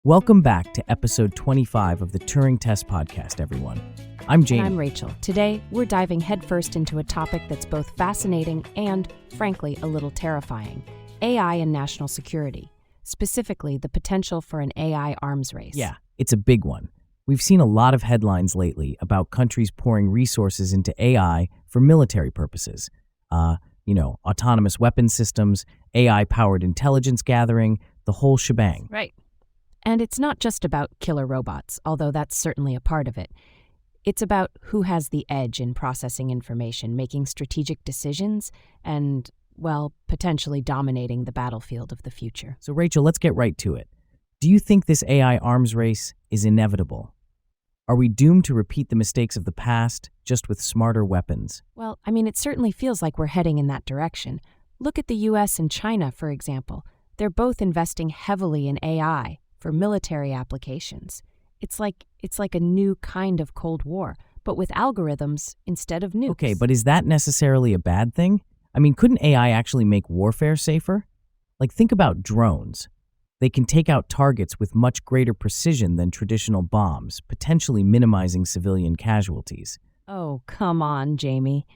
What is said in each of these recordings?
Welcome back to episode 25 of the Turing Test Podcast, everyone. I'm Jamie. And I'm Rachel. Today, we're diving headfirst into a topic that's both fascinating and, frankly, a little terrifying: AI and national security, specifically the potential for an AI arms race. Yeah, it's a big one. We've seen a lot of headlines lately about countries pouring resources into AI for military purposes. Autonomous weapon systems, AI-powered intelligence gathering, the whole shebang. Right. And it's not just about killer robots, although that's certainly a part of it. It's about who has the edge in processing information, making strategic decisions, and, potentially dominating the battlefield of the future. So, Rachel, let's get right to it. Do you think this AI arms race is inevitable? Are we doomed to repeat the mistakes of the past, just with smarter weapons? Well, it certainly feels like we're heading in that direction. Look at the US and China, for example. They're both investing heavily in AI for military applications. It's like a new kind of Cold War, but with algorithms instead of nukes. Okay, but is that necessarily a bad thing? Couldn't AI actually make warfare safer? Think about drones. They can take out targets with much greater precision than traditional bombs, potentially minimizing civilian casualties. Oh, come on, Jamie.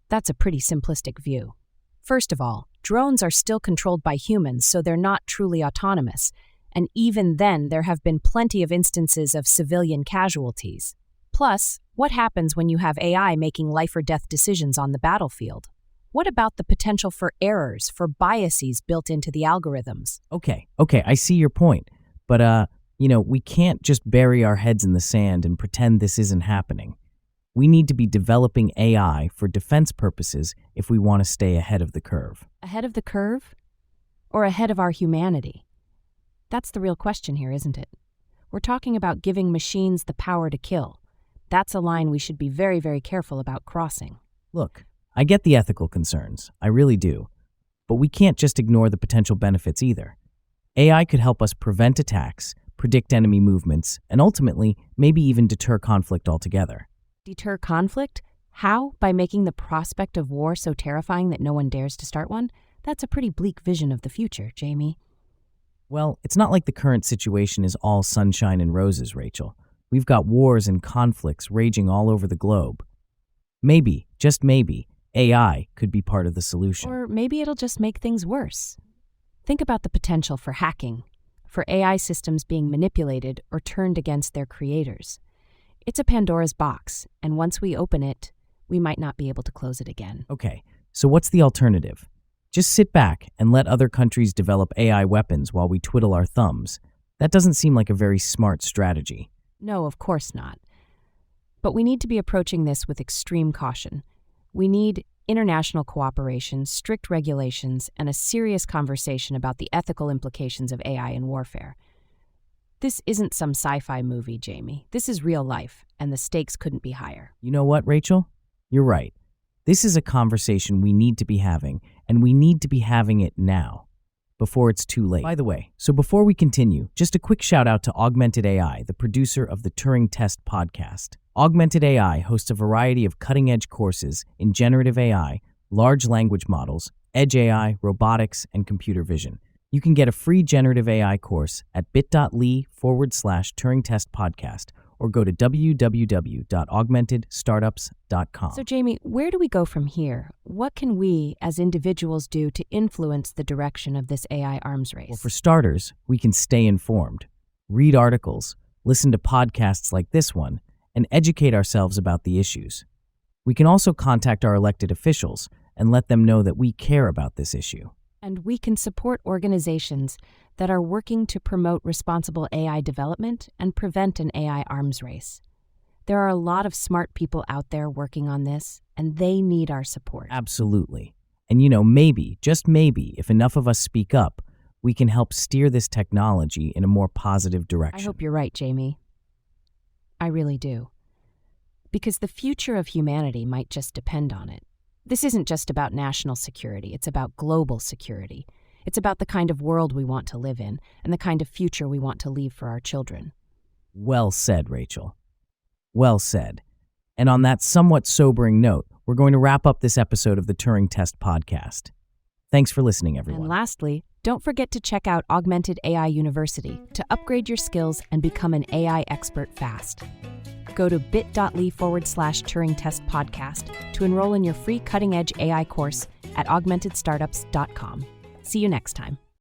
That's a pretty simplistic view. First of all, drones are still controlled by humans, so they're not truly autonomous. And even then, there have been plenty of instances of civilian casualties. Plus, what happens when you have AI making life or death decisions on the battlefield? What about the potential for errors, for biases built into the algorithms? Okay, I see your point. But, we can't just bury our heads in the sand and pretend this isn't happening. We need to be developing AI for defense purposes if we want to stay ahead of the curve. Ahead of the curve? Or ahead of our humanity? That's the real question here, isn't it? We're talking about giving machines the power to kill. That's a line we should be very, very careful about crossing. Look, I get the ethical concerns. I really do. But we can't just ignore the potential benefits either. AI could help us prevent attacks, predict enemy movements, and ultimately, maybe even deter conflict altogether. Deter conflict? How? By making the prospect of war so terrifying that no one dares to start one? That's a pretty bleak vision of the future, Jamie. Well, it's not like the current situation is all sunshine and roses, Rachel. We've got wars and conflicts raging all over the globe. Maybe, just maybe, AI could be part of the solution. Or maybe it'll just make things worse. Think about the potential for hacking, for AI systems being manipulated or turned against their creators. It's a Pandora's box, and once we open it, we might not be able to close it again. Okay, so what's the alternative? Just sit back and let other countries develop AI weapons while we twiddle our thumbs. That doesn't seem like a very smart strategy. No, of course not. But we need to be approaching this with extreme caution. We need international cooperation, strict regulations, and a serious conversation about the ethical implications of AI in warfare. This isn't some sci-fi movie, Jamie. This is real life, and the stakes couldn't be higher. You know what, Rachel? You're right. This is a conversation we need to be having, and we need to be having it now, before it's too late. By the way, so before we continue, just a quick shout out to Augmented AI, the producer of the Turing Test Podcast. Augmented AI hosts a variety of cutting-edge courses in generative AI, large language models, edge AI, robotics, and computer vision. You can get a free generative AI course at bit.ly/Turing Test Podcast, or go to www.augmentedstartups.com. So, Jamie, where do we go from here? What can we, as individuals, do to influence the direction of this AI arms race? Well, for starters, we can stay informed, read articles, listen to podcasts like this one, and educate ourselves about the issues. We can also contact our elected officials and let them know that we care about this issue. And we can support organizations that are working to promote responsible AI development and prevent an AI arms race. There are a lot of smart people out there working on this, and they need our support. Absolutely. And maybe, just maybe, if enough of us speak up, we can help steer this technology in a more positive direction. I hope you're right, Jamie. I really do. Because the future of humanity might just depend on it. This isn't just about national security, it's about global security. It's about the kind of world we want to live in and the kind of future we want to leave for our children. Well said, Rachel. Well said. And on that somewhat sobering note, we're going to wrap up this episode of the Turing Test Podcast. Thanks for listening, everyone. And lastly, Don't forget to check out Augmented AI University to upgrade your skills and become an AI expert fast. Go to bit.ly/Turing Test Podcast to enroll in your free cutting-edge AI course at augmentedstartups.com. See you next time.